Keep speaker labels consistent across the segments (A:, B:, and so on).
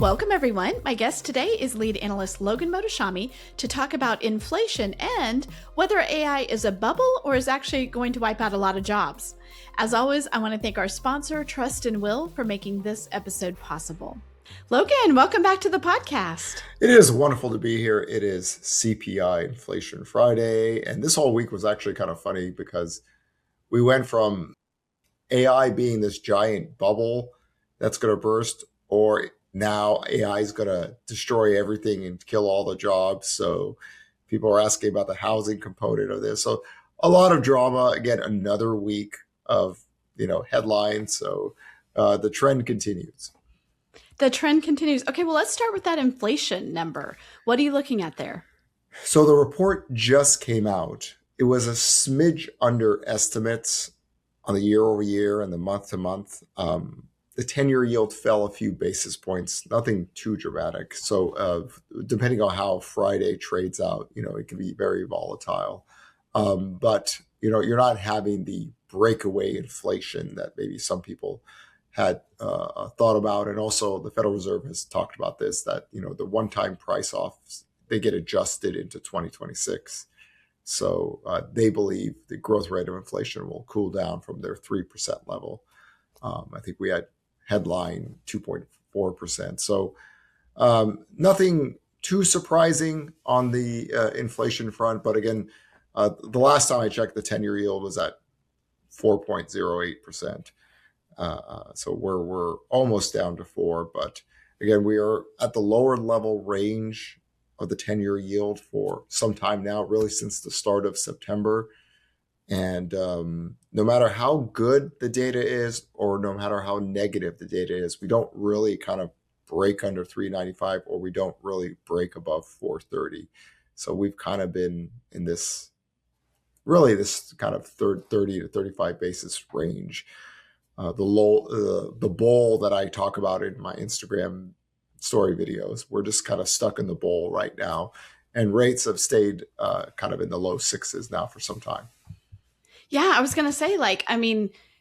A: Welcome, everyone. My guest today is Lead Analyst Logan Mohtashami to talk about inflation and whether AI is a bubble or is actually going to wipe out a lot of jobs. As always, I want to thank our sponsor, Trust and Will, for making this episode possible. Logan, welcome back to the podcast.
B: It is wonderful to be here. It is CPI Inflation Friday, and this whole week was actually kind of funny because we went from AI being this giant bubble that's going to burst, or now AI is going to destroy everything and kill all the jobs. So people are asking about the housing component of this. So a lot of drama. Again, another week of headlines. So the trend continues.
A: The trend continues. Okay, well, let's start with that inflation number. What are you looking at there?
B: So the report just came out. It was a smidge under estimates on the year over year and the month to month. The 10-year yield fell a few basis points, nothing too dramatic. So depending on how Friday trades out, it can be very volatile. But you're not having the breakaway inflation that maybe some people had thought about. And also the Federal Reserve has talked about this, that, the one-time price offs, they get adjusted into 2026. So they believe the growth rate of inflation will cool down from their 3% level. I think we had headline 2.4%. So nothing too surprising on the inflation front. But again, the last time I checked, the 10-year yield was at 4.08%. So we're almost down to 4. But again, we are at the lower level range of the 10-year yield for some time now, really since the start of September. And no matter how good the data is, or no matter how negative the data is, we don't really kind of break under 395, or we don't really break above 430. So we've kind of been in this kind of 30 to 35 basis range. The bowl that I talk about in my Instagram story videos, we're just kind of stuck in the bowl right now. And rates have stayed kind of in the low sixes now for some time.
A: Yeah, I was going to say,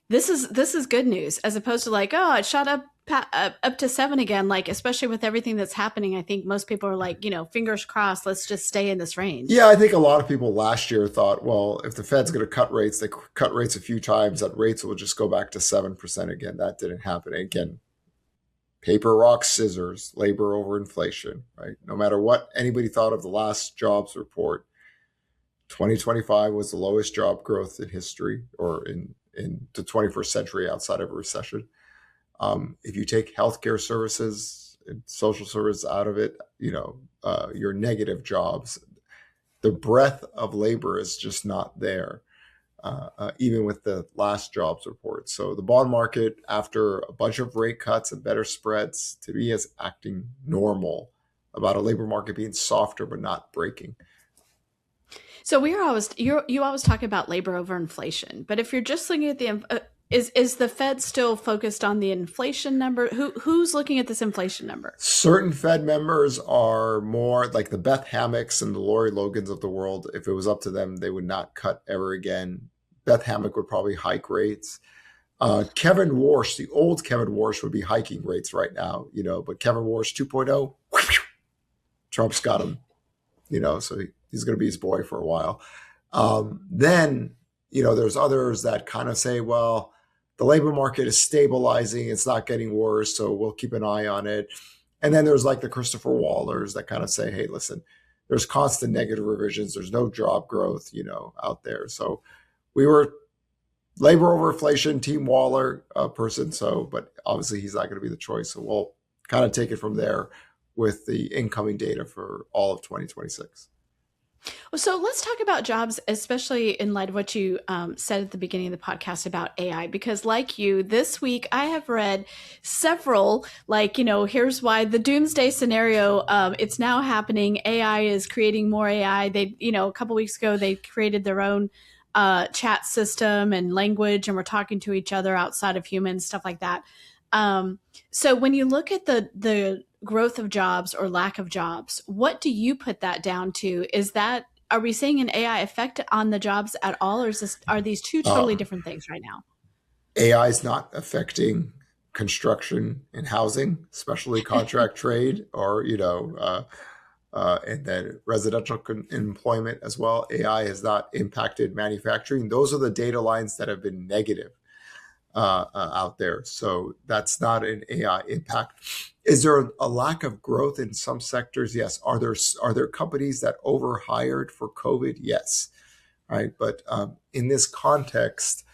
A: this is good news, as opposed to it shot up to 7 again. Especially with everything that's happening, I think most people are fingers crossed, let's just stay in this range.
B: Yeah, I think a lot of people last year thought, well, if the Fed's going to cut rates, they cut rates a few times, that rates will just go back to 7% again. That didn't happen. Again, paper, rock, scissors, labor over inflation, right? No matter what anybody thought of the last jobs report, 2025 was the lowest job growth in history, or in the 21st century outside of a recession. If you take healthcare services and social services out of it, your negative jobs, the breadth of labor is just not there, even with the last jobs report. So the bond market, after a bunch of rate cuts and better spreads, to me is acting normal about a labor market being softer but not breaking.
A: So you always talk about labor over inflation, but if you're just looking at the is the Fed still focused on the inflation number? Who's looking at this inflation number?
B: Certain Fed members are more like the Beth Hammocks and the Lori Logans of the world. If it was up to them, they would not cut ever again. Beth Hammock would probably hike rates. Kevin Warsh, the old Kevin Warsh, would be hiking rates right now, but Kevin Warsh 2.0, Trump's got him, so he's going to be his boy for a while. Then, there's others that kind of say, well, the labor market is stabilizing. It's not getting worse, so we'll keep an eye on it. And then there's like the Christopher Wallers that kind of say, hey, listen, there's constant negative revisions. There's no job growth, out there. So we were labor over inflation, Team Waller person. But obviously he's not going to be the choice. So we'll kind of take it from there with the incoming data for all of 2026.
A: Well, so let's talk about jobs, especially in light of what you said at the beginning of the podcast about AI, because like you, this week I have read several, here's why the doomsday scenario, it's now happening. AI is creating more AI. They, a couple weeks ago, they created their own chat system and language, and we're talking to each other outside of humans, stuff like that. So when you look at the growth of jobs or lack of jobs, what do you put that down to? Are we seeing an AI effect on the jobs at all, or are these two totally different things right now?
B: AI is not affecting construction and housing, especially contract trade, or and then residential employment as well. AI has not impacted manufacturing. Those are the data lines that have been negative out there. So that's not an AI impact. Is there a lack of growth in some sectors? Yes. Are there companies that overhired for COVID? Yes. Right. But in this context,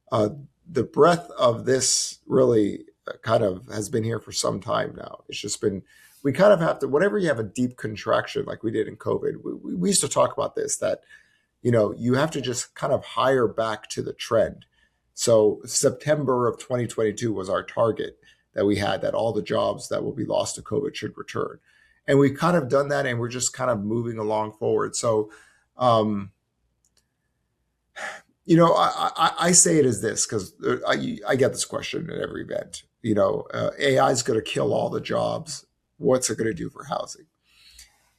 B: the breadth of this really kind of has been here for some time now. It's just been, we kind of have to, whenever you have a deep contraction like we did in COVID, we used to talk about this, that, you have to just kind of hire back to the trend. So September of 2022 was our target that we had, that all the jobs that will be lost to COVID should return. And we've kind of done that, and we're just kind of moving along forward. So, I say it as this because I get this question at every event. AI is going to kill all the jobs. What's it going to do for housing?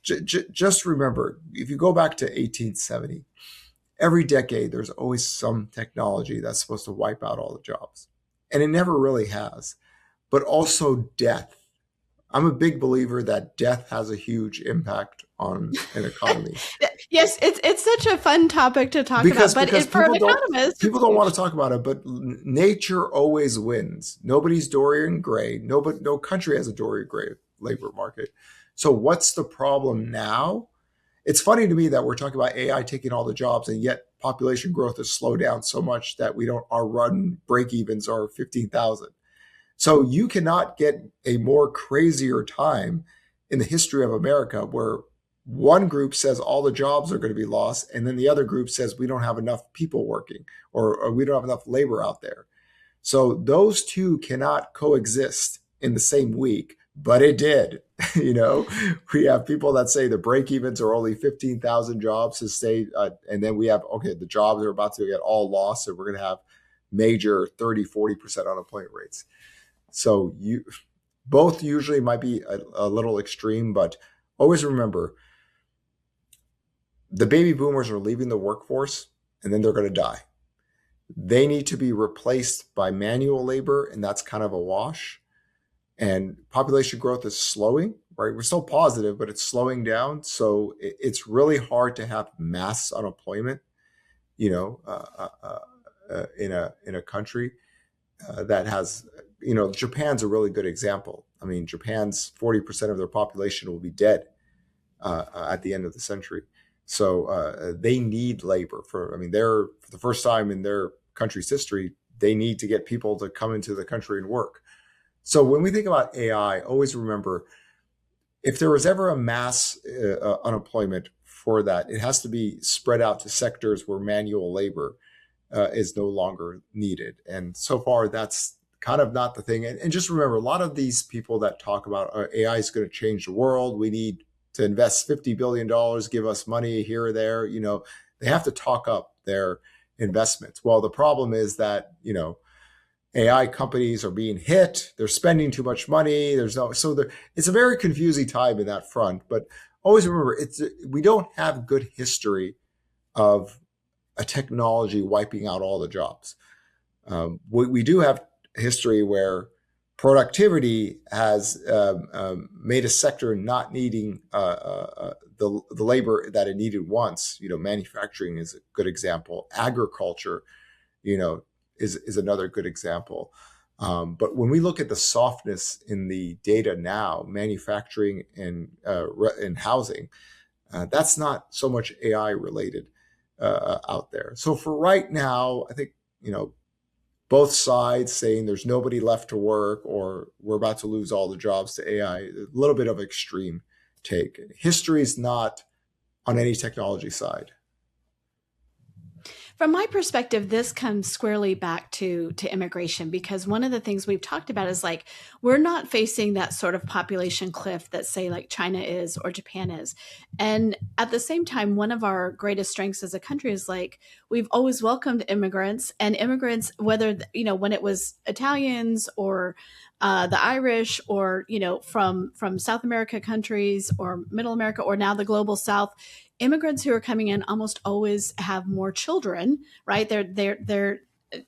B: Just remember, if you go back to 1870, every decade there's always some technology that's supposed to wipe out all the jobs, and it never really has. But also death. I'm a big believer that death has a huge impact on an economy.
A: Yes, it's such a fun topic to talk about. But for an economist,
B: people don't want to talk about it. But nature always wins. Nobody's Dorian Gray. No country has a Dorian Gray labor market. So what's the problem now? It's funny to me that we're talking about AI taking all the jobs, and yet population growth has slowed down so much that our run break evens are 15,000. So you cannot get a more crazier time in the history of America where one group says all the jobs are going to be lost, and then the other group says we don't have enough people working, or we don't have enough labor out there. So those two cannot coexist in the same week, but it did. We have people that say the break evens are only 15,000 jobs to stay. And then we have, the jobs are about to get all lost, and we're going to have major 30-40% unemployment rates. So both usually might be a little extreme, but always remember, the baby boomers are leaving the workforce, and then they're going to die. They need to be replaced by manual labor, and that's kind of a wash. And population growth is slowing, right? We're still positive, but it's slowing down. So it's really hard to have mass unemployment, in a country that has, Japan's a really good example. I mean, Japan's 40% of their population will be dead at the end of the century. So they need labor for the first time in their country's history, they need to get people to come into the country and work. So when we think about AI, always remember, if there was ever a mass unemployment for that, it has to be spread out to sectors where manual labor is no longer needed. And so far, that's kind of not the thing. And just remember, a lot of these people that talk about AI is going to change the world, we need to invest $50 billion, give us money here or there, they have to talk up their investments. Well, the problem is that, AI companies are being hit, they're spending too much money, it's a very confusing time in that front. But always remember, we don't have good history of a technology wiping out all the jobs. We do have history where productivity has made a sector not needing the labor that it needed once. Manufacturing is a good example. Agriculture, is another good example. But when we look at the softness in the data now, manufacturing and housing, that's not so much AI related out there. So for right now, I think, both sides saying there's nobody left to work or we're about to lose all the jobs to AI, a little bit of extreme take. History is not on any technology side.
A: From my perspective, this comes squarely back to immigration, because one of the things we've talked about is we're not facing that sort of population cliff that, say, like China is or Japan is. And at the same time, one of our greatest strengths as a country is we've always welcomed immigrants, and immigrants, whether, when it was Italians or the Irish or, from South America countries or Middle America or now the global South, immigrants who are coming in almost always have more children, right? They're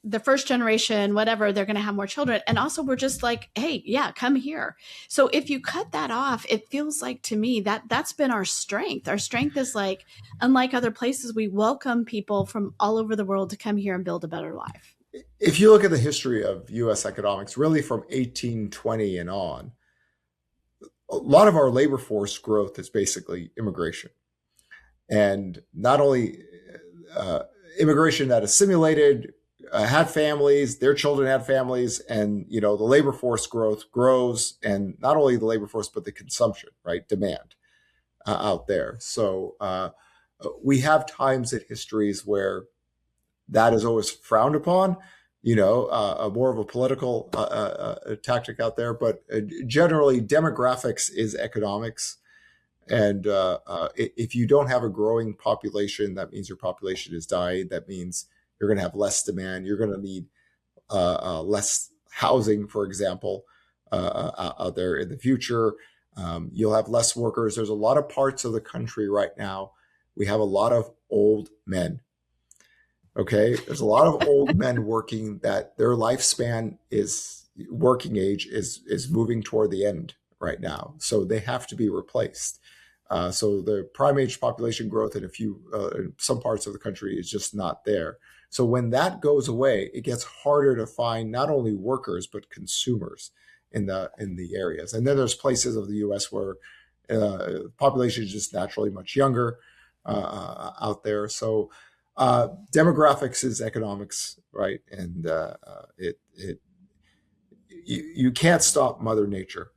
A: the first generation, whatever, they're going to have more children. And also, we're just like, hey, yeah, come here. So if you cut that off, it feels like to me that that's been our strength. Our strength is like, unlike other places, we welcome people from all over the world to come here and build a better life.
B: If you look at the history of US economics, really from 1820 and on, a lot of our labor force growth is basically immigration. And not only immigration that assimilated, had families, their children had families, and the labor force growth grows, and not only the labor force but the consumption, right, demand out there. So we have times in histories where that is always frowned upon, more of a political tactic out there. But generally, demographics is economics. And if you don't have a growing population, that means your population is dying. That means you're going to have less demand. You're going to need less housing, for example, out there in the future. You'll have less workers. There's a lot of parts of the country right now. We have a lot of old men. Okay, there's a lot of old men working that their lifespan working age is moving toward the end right now. So they have to be replaced. So the prime age population growth in some parts of the country is just not there. So when that goes away, it gets harder to find not only workers but consumers in the areas. And then there's places of the U.S. where population is just naturally much younger out there. So demographics is economics, right? And you can't stop Mother Nature.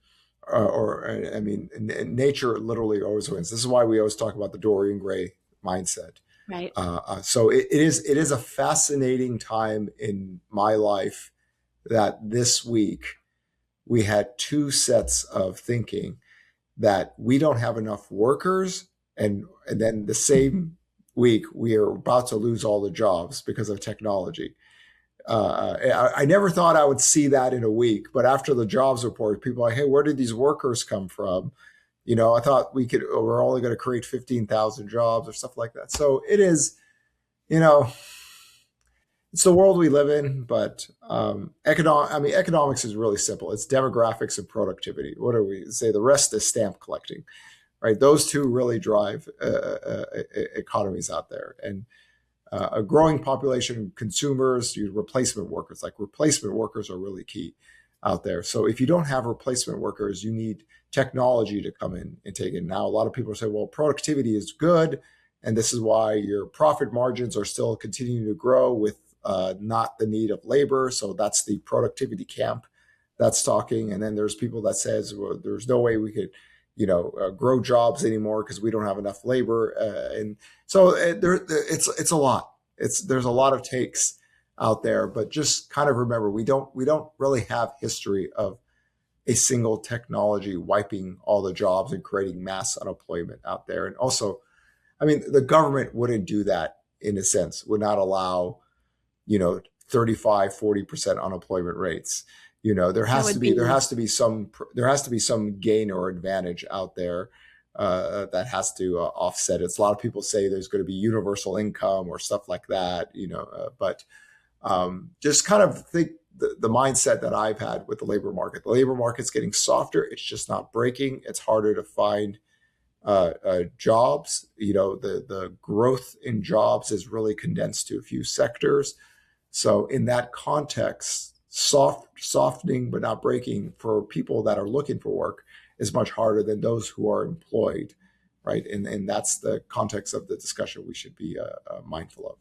B: Nature literally always wins. This is why we always talk about the Dorian Gray mindset.
A: Right.
B: So it is a fascinating time in my life that this week we had two sets of thinking that we don't have enough workers, and then the same week we are about to lose all the jobs because of technology. I never thought I would see that in a week, but after the jobs report, people are like, hey, where did these workers come from? I thought we're only going to create 15,000 jobs or stuff like that. So it is, it's the world we live in, but economics is really simple. It's demographics and productivity. What do we say? The rest is stamp collecting, right? Those two really drive economies out there. And a growing population, consumers, replacement workers. Like replacement workers are really key out there. So if you don't have replacement workers, you need technology to come in and take it. Now, a lot of people say, well, productivity is good, and this is why your profit margins are still continuing to grow with not the need of labor. So that's the productivity camp that's talking. And then there's people that says, well, there's no way we could grow jobs anymore because we don't have enough labor. And so it's a lot. There's a lot of takes out there, but just kind of remember, we don't really have history of a single technology wiping all the jobs and creating mass unemployment out there. And also, the government wouldn't do that, in a sense, would not allow, 35, 40% unemployment rates. There has to be some gain or advantage out there that has to offset it. A lot of people say there's going to be universal income or stuff like that, but just kind of think the mindset that I've had with the labor market. The labor market's getting softer. It's just not breaking. It's harder to find jobs. The growth in jobs is really condensed to a few sectors. So in that context, softening but not breaking for people that are looking for work is much harder than those who are employed, right? And that's the context of the discussion we should be mindful of.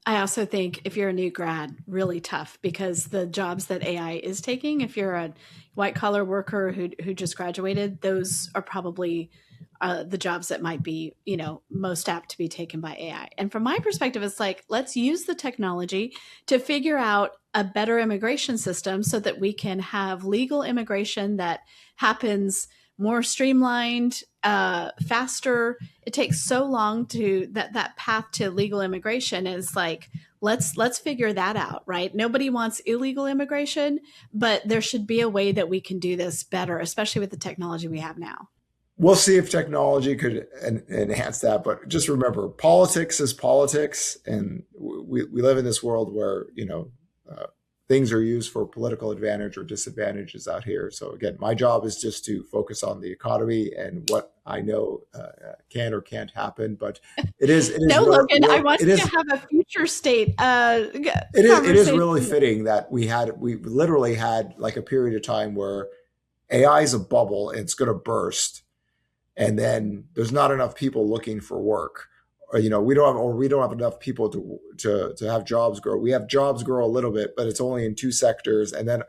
A: I also think if you're a new grad, really tough, because the jobs that AI is taking, if you're a white collar worker who just graduated, those are probably the jobs that might be, most apt to be taken by AI. And from my perspective, it's like, let's use the technology to figure out a better immigration system so that we can have legal immigration that happens more streamlined, faster. It takes so long that path to legal immigration is like, let's figure that out, right? Nobody wants illegal immigration, but there should be a way that we can do this better, especially with the technology we have now.
B: We'll see if technology could enhance that, but just remember, politics is politics, and we live in this world where, things are used for political advantage or disadvantages out here. So again, my job is just to focus on the economy and what I know can or can't happen. But
A: no, Logan, I want you to have a future state
B: it is really fitting that we literally had like a period of time where AI is a bubble and it's going to burst, and then there's not enough people looking for work. Or, we don't have enough people to have jobs grow. We have jobs grow a little bit, but it's only in two sectors. And then,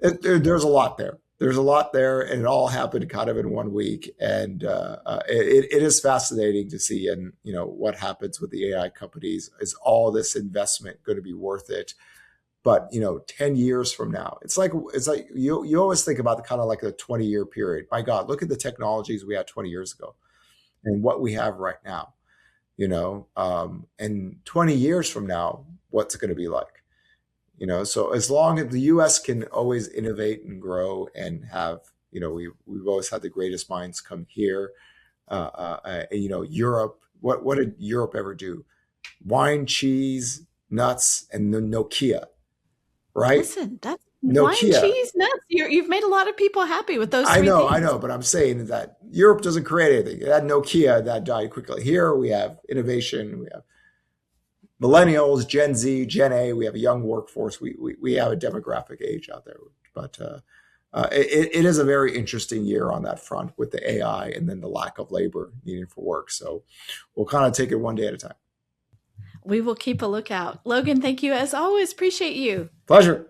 B: there's a lot there. There's a lot there, and it all happened kind of in 1 week. And it is fascinating to see. And what happens with the AI companies. Is all this investment going to be worth it? But 10 years from now, it's like you always think about the kind of like a 20-year period. My God, look at the technologies we had 20 years ago and what we have right now. And 20 years from now, what's it going to be like? So as long as the U.S. can always innovate and grow and have, we've always had the greatest minds come here. Europe, what did Europe ever do? Wine, cheese, nuts, and Nokia, right?
A: Listen, that's
B: Nokia.
A: Wine, cheese, nuts. You've made a lot of people happy with those three
B: I
A: things.
B: know, but I'm saying that Europe doesn't create anything. It had Nokia that died quickly. Here we have innovation. We have millennials, Gen Z, Gen A. We have a young workforce. We have a demographic age out there. But it is a very interesting year on that front with the AI and then the lack of labor needed for work. So we'll kind of take it one day at a time.
A: We will keep a lookout. Logan, thank you as always. Appreciate you.
B: Pleasure.